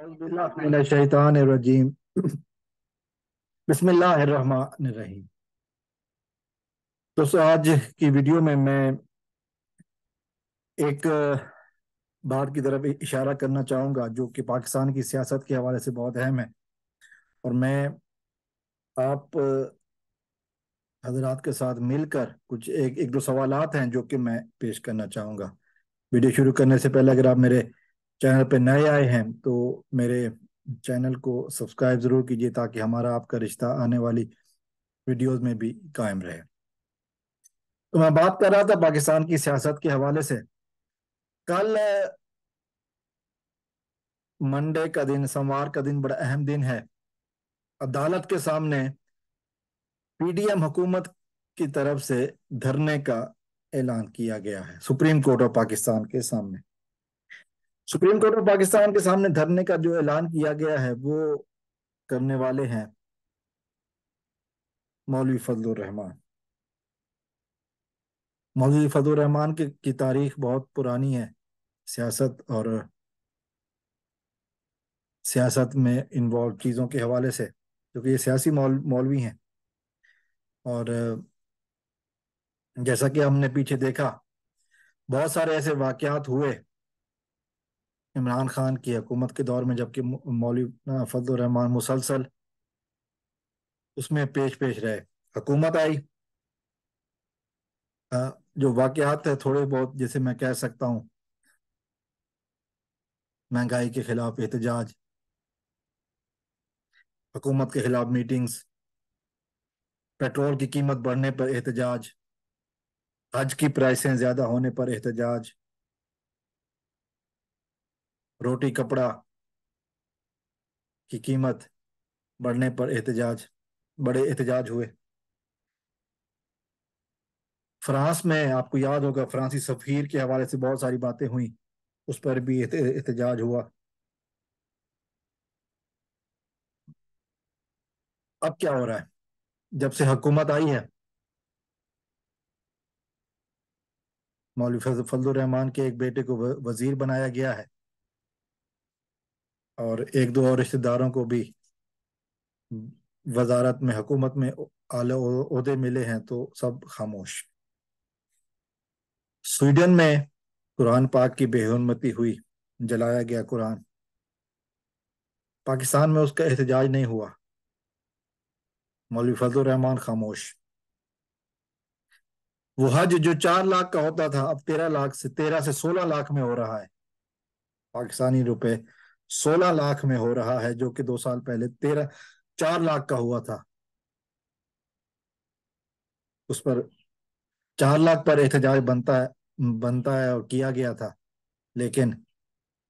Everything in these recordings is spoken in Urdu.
أعوذ بالله من الشیطان الرجیم بسم اللہ الرحمن الرحیم۔ تو آج کی ویڈیو میں ایک بات کی طرف اشارہ کرنا چاہوں گا جو کہ پاکستان کی سیاست کے حوالے سے بہت اہم ہے، اور میں آپ حضرات کے ساتھ مل کر کچھ ایک دو سوالات ہیں جو کہ میں پیش کرنا چاہوں گا۔ ویڈیو شروع کرنے سے پہلے اگر آپ میرے چینل پہ نئے آئے ہیں تو میرے چینل کو سبسکرائب ضرور کیجیے تاکہ ہمارا آپ کا رشتہ آنے والی ویڈیوز میں بھی قائم رہے۔ تو میں بات کر رہا تھا پاکستان کی سیاست کے حوالے سے۔ کل منڈے کا دن، سوموار کا دن بڑا اہم دن ہے۔ عدالت کے سامنے پی ڈی ایم حکومت کی طرف سے دھرنے کا اعلان کیا گیا ہے سپریم کورٹ آف پاکستان کے سامنے۔ سپریم کورٹ آف پاکستان کے سامنے دھرنے کا جو اعلان کیا گیا ہے وہ کرنے والے ہیں مولوی فضل الرحمان۔ مولوی فضل الرحمان کی تاریخ بہت پرانی ہے سیاست اور سیاست میں انوالو چیزوں کے حوالے سے، کیونکہ یہ سیاسی مولوی ہیں۔ اور جیسا کہ ہم نے پیچھے دیکھا، بہت سارے ایسے واقعات ہوئے عمران خان کی حکومت کے دور میں جبکہ مولوی فضل الرحمان مسلسل اس میں پیش رہے۔ حکومت آئی، جو واقعات ہے تھوڑے بہت، جیسے میں کہہ سکتا ہوں مہنگائی کے خلاف احتجاج، حکومت کے خلاف میٹنگز، پیٹرول کی قیمت بڑھنے پر احتجاج، حج کی پرائسیں زیادہ ہونے پر احتجاج، روٹی کپڑا کی قیمت بڑھنے پر بڑے احتجاج ہوئے۔ فرانس میں آپ کو یاد ہوگا فرانسی سفیر کے حوالے سے بہت ساری باتیں ہوئیں، اس پر بھی احتجاج ہوا۔ اب کیا ہو رہا ہے؟ جب سے حکومت آئی ہے، مولوی فضل الرحمان کے ایک بیٹے کو وزیر بنایا گیا ہے اور ایک دو اور رشتہ داروں کو بھی وزارت میں، حکومت میں اعلی عہدے ملے ہیں، تو سب خاموش۔ سویڈن میں قرآن پاک کی بے حرمتی ہوئی، جلایا گیا قرآن۔ پاکستان میں اس کا احتجاج نہیں ہوا، مولوی فضل الرحمان خاموش۔ وہ حج جو 4 لاکھ کا ہوتا تھا اب 13 سے 16 لاکھ میں ہو رہا ہے، پاکستانی روپے 16 لاکھ میں ہو رہا ہے، جو کہ 2 سال پہلے 4 لاکھ کا ہوا تھا۔ اس پر 4 لاکھ پر احتجاج بنتا ہے اور کیا گیا تھا، لیکن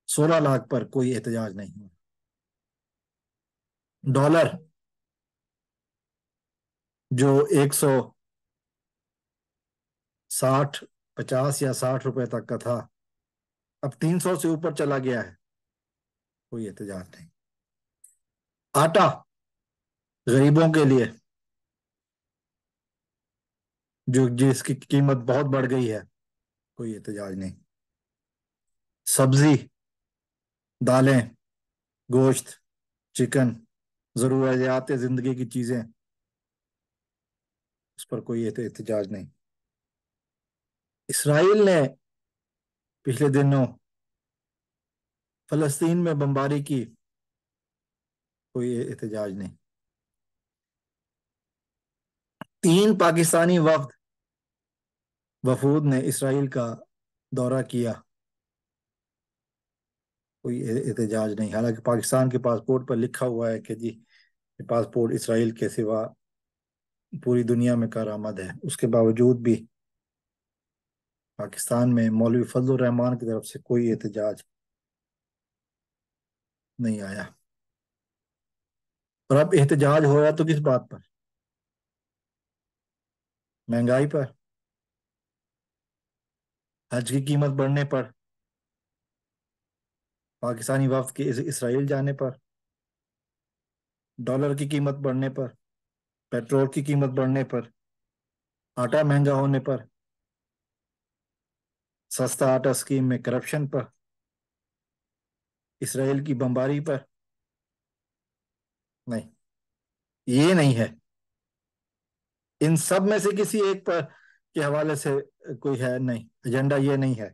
16 لاکھ پر کوئی احتجاج نہیں ہوا۔ ڈالر جو 50 یا 60 روپے تک کا تھا، اب 300 سے اوپر چلا گیا ہے، کوئی احتجاج نہیں۔ آٹا غریبوں کے لیے جس کی قیمت بہت بڑھ گئی ہے، کوئی احتجاج نہیں۔ سبزی، دالیں، گوشت، چکن، ضروریات زندگی کی چیزیں، اس پر کوئی احتجاج نہیں۔ اسرائیل نے پچھلے دنوں فلسطین میں بمباری کی، کوئی احتجاج نہیں۔ 3 پاکستانی وفود نے اسرائیل کا دورہ کیا، کوئی احتجاج نہیں۔ حالانکہ پاکستان کے پاسپورٹ پر لکھا ہوا ہے کہ جی یہ پاسپورٹ اسرائیل کے سوا پوری دنیا میں کارآمد ہے، اس کے باوجود بھی پاکستان میں مولوی فضل الرحمان کی طرف سے کوئی احتجاج نہیں آیا۔ اور اب احتجاج ہو رہا تو کس بات پر؟ مہنگائی پر، حج کی قیمت بڑھنے پر، پاکستانی وفد کے اسرائیل جانے پر، ڈالر کی قیمت بڑھنے پر، پیٹرول کی قیمت بڑھنے پر، آٹا مہنگا ہونے پر، سستا آٹا اسکیم میں کرپشن پر۔ اسرائیل کی بمباری پر؟ نہیں، یہ نہیں ہے۔ ان سب میں سے کسی ایک پر کے حوالے سے کوئی ہے؟ نہیں، ایجنڈا یہ نہیں ہے۔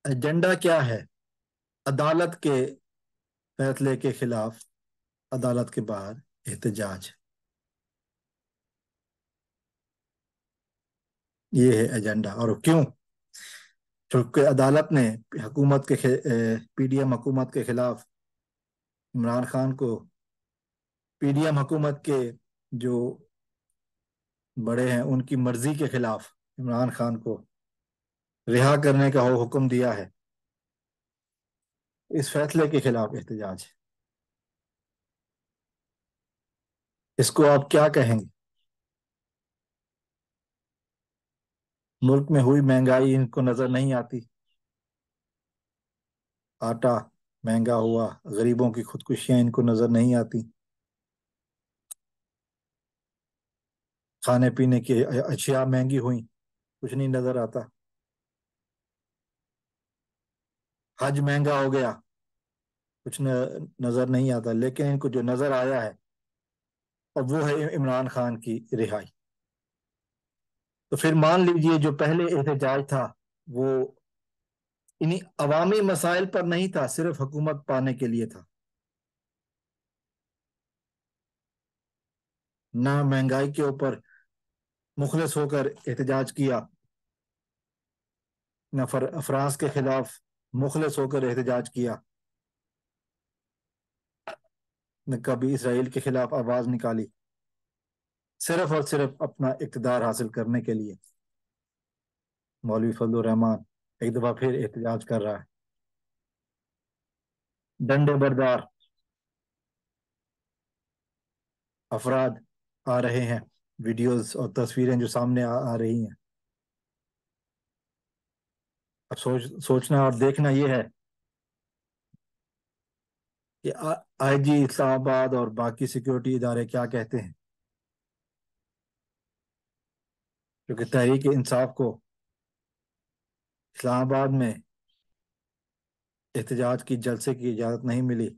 ایجنڈا کیا ہے؟ عدالت کے فیصلے کے خلاف عدالت کے باہر احتجاج، یہ ہے ایجنڈا۔ اور کیوں؟ چونکہ عدالت نے حکومت کے پی ڈی ایم حکومت کے خلاف عمران خان کو، پی ڈی ایم حکومت کے جو بڑے ہیں ان کی مرضی کے خلاف عمران خان کو رہا کرنے کا حکم دیا ہے۔ اس فیصلے کے خلاف احتجاج ہے۔ اس کو آپ کیا کہیں گے؟ ملک میں ہوئی مہنگائی ان کو نظر نہیں آتی؟ آٹا مہنگا ہوا، غریبوں کی خودکشیاں ان کو نظر نہیں آتی؟ کھانے پینے کی اشیاء مہنگی ہوئیں، کچھ نہیں نظر آتا؟ حج مہنگا ہو گیا، کچھ نظر نہیں آتا؟ لیکن ان کو جو نظر آیا ہے اور وہ ہے عمران خان کی رہائی۔ تو پھر مان لیجئے جو پہلے احتجاج تھا وہ انہی عوامی مسائل پر نہیں تھا، صرف حکومت پانے کے لیے تھا۔ نہ مہنگائی کے اوپر مخلص ہو کر احتجاج کیا، نہ افراز کے خلاف مخلص ہو کر احتجاج کیا، نہ کبھی اسرائیل کے خلاف آواز نکالی، صرف اور صرف اپنا اقتدار حاصل کرنے کے لیے۔ مولوی فضل الرحمان ایک دفعہ پھر احتجاج کر رہا ہے، ڈنڈے بردار افراد آ رہے ہیں، ویڈیوز اور تصویریں جو سامنے آ رہی ہیں۔ اب سوچنا اور دیکھنا یہ ہے کہ آئی جی اسلام آباد اور باقی سیکورٹی ادارے کیا کہتے ہیں، کیونکہ تحریک انصاف کو اسلام آباد میں احتجاج کی جلسے کی اجازت نہیں ملی،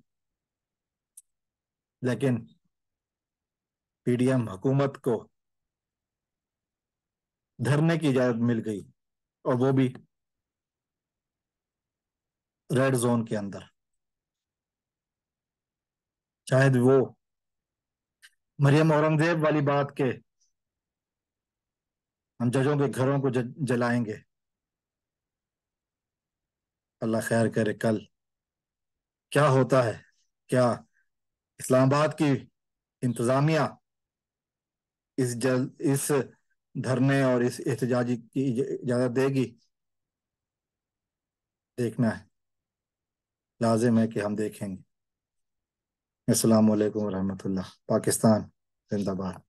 لیکن پی ڈی ایم حکومت کو دھرنے کی اجازت مل گئی، اور وہ بھی ریڈ زون کے اندر۔ شاید وہ مریم اورنگزیب والی بات کہ ہم ججوں کے گھروں کو جلائیں گے، اللہ خیر کرے کل کیا ہوتا ہے۔ کیا اسلام آباد کی انتظامیہ اس دھرنے اور اس احتجاجی کی اجازت دے گی؟ دیکھنا ہے، لازم ہے کہ ہم دیکھیں گے۔ السلام علیکم ورحمۃ اللہ۔ پاکستان زندہ باد۔